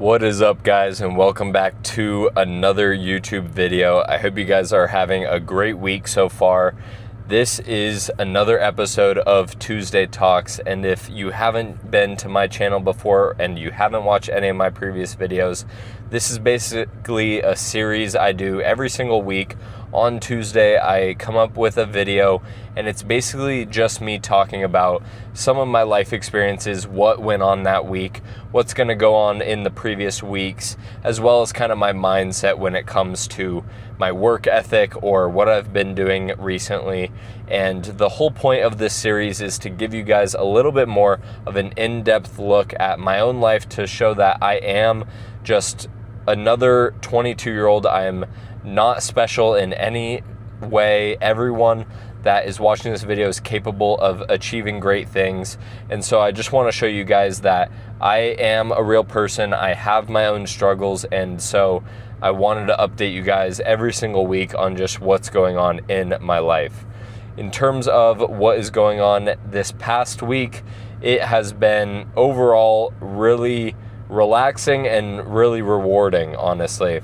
What is up, guys, and welcome back to another YouTube video. I hope you guys are having a great week so far. This is another episode of Tuesday Talks, and if you haven't been to my channel before and you haven't watched any of my previous videos, this is basically a series I do every single week. On Tuesday, I come up with a video, and it's basically just me talking about some of my life experiences, what went on that week, what's going to go on in the previous weeks, as well as kind of my mindset when it comes to my work ethic or what I've been doing recently. And the whole point of this series is to give you guys a little bit more of an in-depth look at my own life to show that I am just another 22-year-old. I am not special in any way. Everyone that is watching this video is capable of achieving great things. And so I just want to show you guys that I am a real person. I have my own struggles. And so I wanted to update you guys every single week on just what's going on in my life. In terms of what is going on this past week, it has been overall really relaxing and really rewarding, honestly.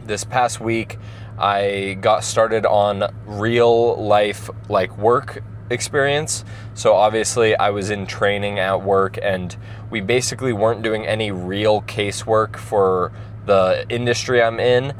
This past week, I got started on real life work experience. So obviously I was in training at work, and we basically weren't doing any real casework for the industry I'm in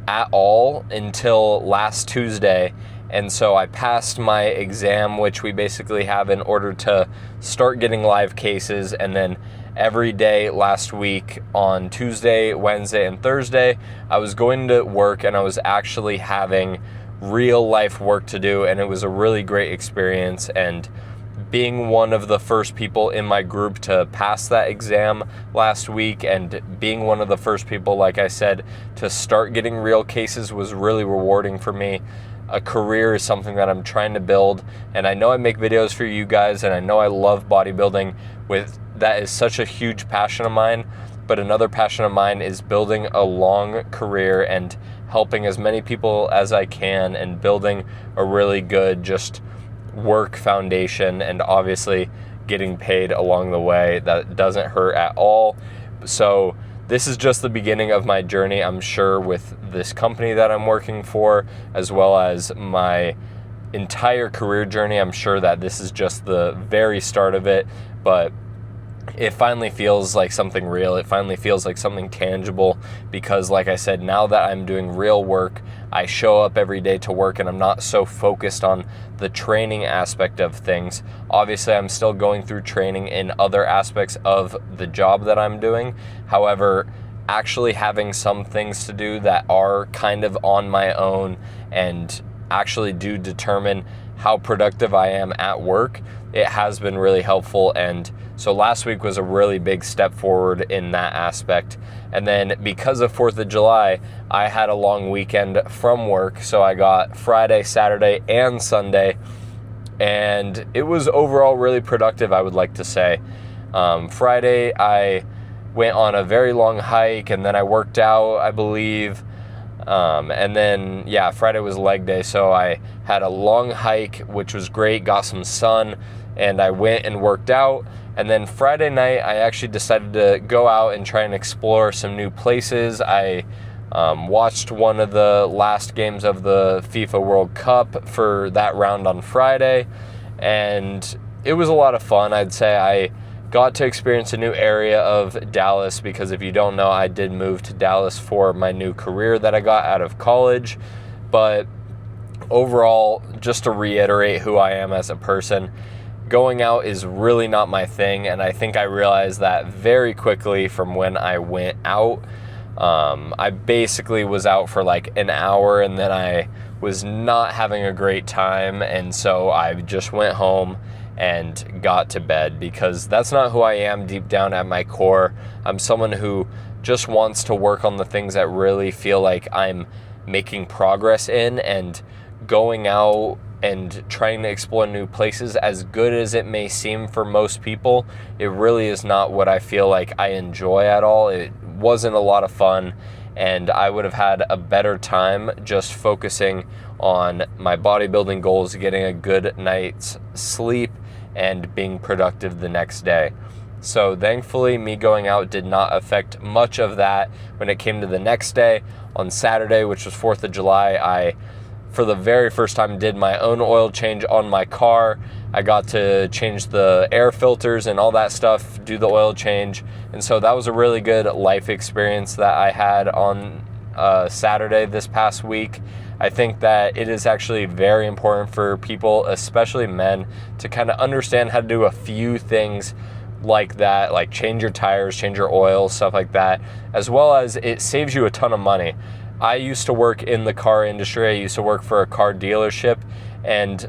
at all until last Tuesday. And so I passed my exam, which we basically have in order to start getting live cases. And then every day last week on Tuesday, Wednesday, and Thursday, I was going to work and I was actually having real life work to do. And it was a really great experience. And being one of the first people in my group to pass that exam last week, and being one of the first people, like I said, to start getting real cases was really rewarding for me. A career is something that I'm trying to build, and I know I make videos for you guys, and I know I love bodybuilding. That is such a huge passion of mine, but another passion of mine is building a long career and helping as many people as I can and building a really good just work foundation, and obviously getting paid along the way. That doesn't hurt at all. So this is just the beginning of my journey, I'm sure, with this company that I'm working for, as well as my entire career journey. I'm sure that this is just the very start of it, but it finally feels like something real. It finally feels like something tangible because, like I said, now that I'm doing real work, I show up every day to work and I'm not so focused on the training aspect of things. Obviously, I'm still going through training in other aspects of the job that I'm doing. However, actually having some things to do that are kind of on my own and actually do determine how productive I am at work, it has been really helpful. And so last week was a really big step forward in that aspect. And then because of 4th of July, I had a long weekend from work. So I got Friday, Saturday, and Sunday. And it was overall really productive, I would like to say. Friday, I went on a very long hike, and then I worked out, I believe. And then, Friday was leg day, so I had a long hike, which was great, got some sun, and I went and worked out. And then Friday night, I actually decided to go out and try and explore some new places. I watched one of the last games of the FIFA World Cup for that round on Friday, and it was a lot of fun. I'd say I got to experience a new area of Dallas because, if you don't know, I did move to Dallas for my new career that I got out of college. But overall, just to reiterate who I am as a person, going out is really not my thing, and I think I realized that very quickly from when I went out. I basically was out for like an hour, and then I was not having a great time, and so I just went home and got to bed, because that's not who I am deep down at my core. I'm someone who just wants to work on the things that really feel like I'm making progress in, and going out and trying to explore new places, as good as it may seem for most people, it really is not what I feel like I enjoy at all. It wasn't a lot of fun, and I would have had a better time just focusing on my bodybuilding goals, getting a good night's sleep, and being productive the next day. So thankfully, me going out did not affect much of that. When it came to the next day, on Saturday, which was 4th of July, I, for the very first time, did my own oil change on my car. I got to change the air filters and all that stuff, do the oil change. And so that was a really good life experience that I had on Saturday this past week. I think that it is actually very important for people, especially men, to kind of understand how to do a few things like that, like change your tires, change your oil, stuff like that, as well as it saves you a ton of money. I used to work in the car industry. I used to work for a car dealership, and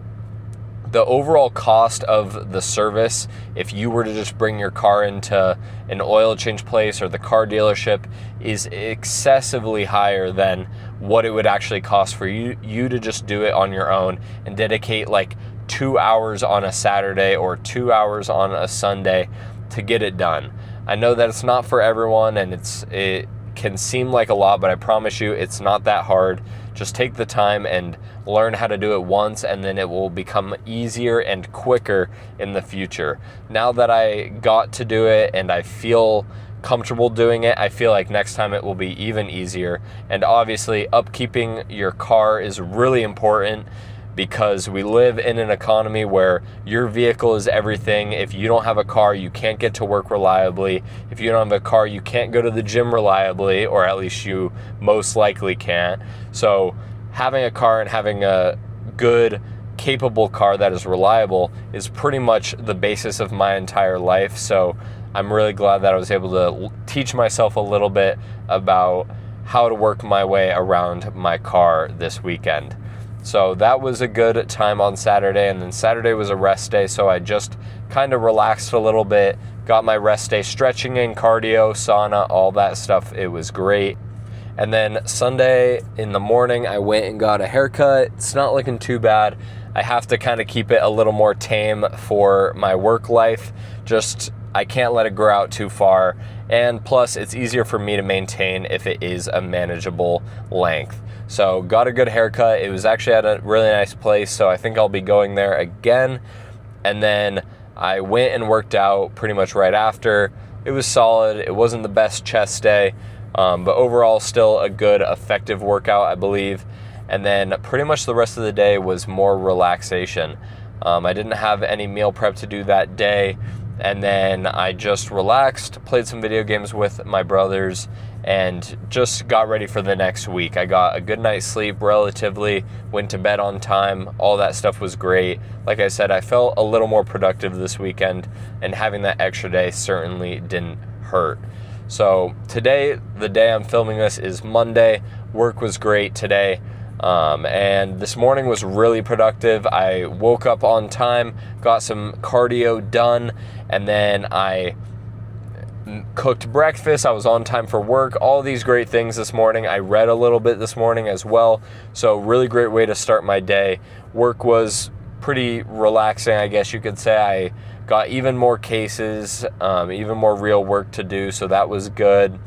the overall cost of the service, if you were to just bring your car into an oil change place or the car dealership, is excessively higher than what it would actually cost for you to just do it on your own and dedicate like 2 hours on a Saturday or 2 hours on a Sunday to get it done. I know that it's not for everyone, and it can seem like a lot, but I promise you it's not that hard. Just take the time and learn how to do it once, and then it will become easier and quicker in the future. Now that I got to do it and I feel comfortable doing it, I feel like next time it will be even easier. And obviously, upkeeping your car is really important, because we live in an economy where your vehicle is everything. If you don't have a car, you can't get to work reliably. If you don't have a car, you can't go to the gym reliably, or at least you most likely can't. So having a car and having a good, capable car that is reliable is pretty much the basis of my entire life. So I'm really glad that I was able to teach myself a little bit about how to work my way around my car this weekend. So that was a good time on Saturday, and then Saturday was a rest day, so I just kind of relaxed a little bit, got my rest day stretching in, cardio, sauna, all that stuff. It was great. And then Sunday in the morning, I went and got a haircut. It's not looking too bad. I have to kind of keep it a little more tame for my work life. I can't let it grow out too far. And plus, it's easier for me to maintain if it is a manageable length. So got a good haircut. It was actually at a really nice place, so I think I'll be going there again. And then I went and worked out pretty much right after. It was solid. It wasn't the best chest day, but overall still a good, effective workout, I believe. And then pretty much the rest of the day was more relaxation. I didn't have any meal prep to do that day. And then I just relaxed, played some video games with my brothers, and just got ready for the next week. I got a good night's sleep relatively, went to bed on time, all that stuff was great. Like I said, I felt a little more productive this weekend, and having that extra day certainly didn't hurt. So today, the day I'm filming this, is Monday. Work was great today. And this morning was really productive. I woke up on time, got some cardio done, and then I cooked breakfast. I was on time for work. All these great things this morning. I read a little bit this morning as well. So really great way to start my day. Work was pretty relaxing, I guess you could say. I got even more cases, even more real work to do, so that was good.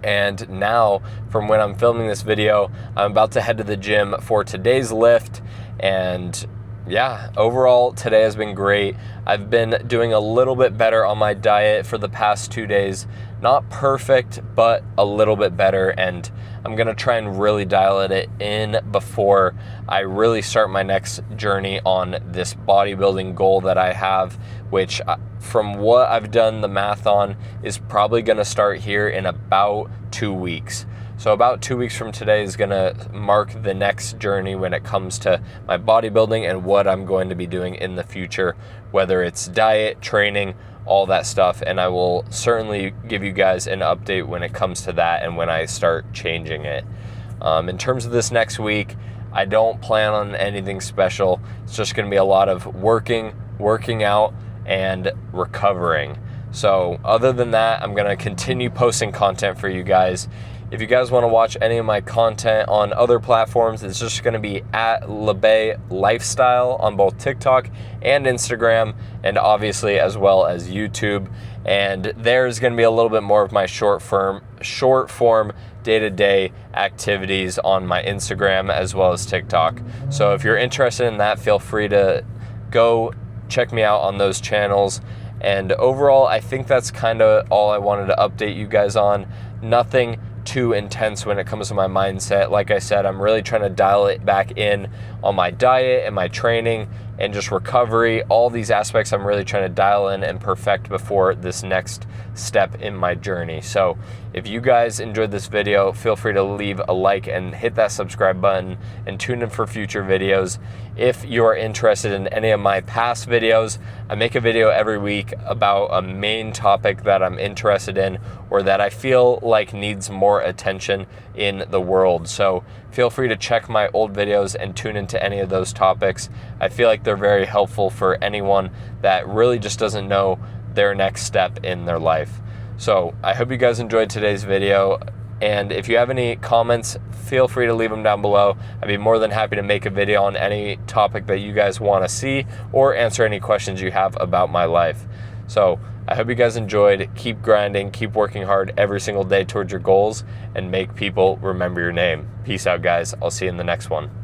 And now, from when I'm filming this video, I'm about to head to the gym for today's lift. And yeah, overall, today has been great. I've been doing a little bit better on my diet for the past 2 days. Not perfect, but a little bit better. And I'm going to try and really dial it in before I really start my next journey on this bodybuilding goal that I have, which from what I've done the math on is probably going to start here in about 2 weeks. So about 2 weeks from today is going to mark the next journey when it comes to my bodybuilding and what I'm going to be doing in the future, whether it's diet, training, all that stuff. And I will certainly give you guys an update when it comes to that and when I start changing it. In terms of this next week, I don't plan on anything special. It's just going to be a lot of working out, and recovering. So other than that, I'm going to continue posting content for you guys. If you guys want to watch any of my content on other platforms, it's just going to be at LeBay Lifestyle on both TikTok and Instagram, and obviously as well as YouTube. And there's going to be a little bit more of my short form day-to-day activities on my Instagram as well as TikTok. So if you're interested in that, feel free to go check me out on those channels. And overall, I think that's kind of all I wanted to update you guys on. Nothing too intense when it comes to my mindset. Like I said, I'm really trying to dial it back in on my diet and my training and just recovery. All these aspects I'm really trying to dial in and perfect before this next step in my journey. So if you guys enjoyed this video, feel free to leave a like and hit that subscribe button and tune in for future videos. If you're interested in any of my past videos, I make a video every week about a main topic that I'm interested in or that I feel like needs more attention in the world. So feel free to check my old videos and tune into any of those topics. I feel like they're very helpful for anyone that really just doesn't know their next step in their life. So I hope you guys enjoyed today's video. And if you have any comments, feel free to leave them down below. I'd be more than happy to make a video on any topic that you guys want to see or answer any questions you have about my life. So I hope you guys enjoyed. Keep grinding, keep working hard every single day towards your goals, and make people remember your name. Peace out, guys. I'll see you in the next one.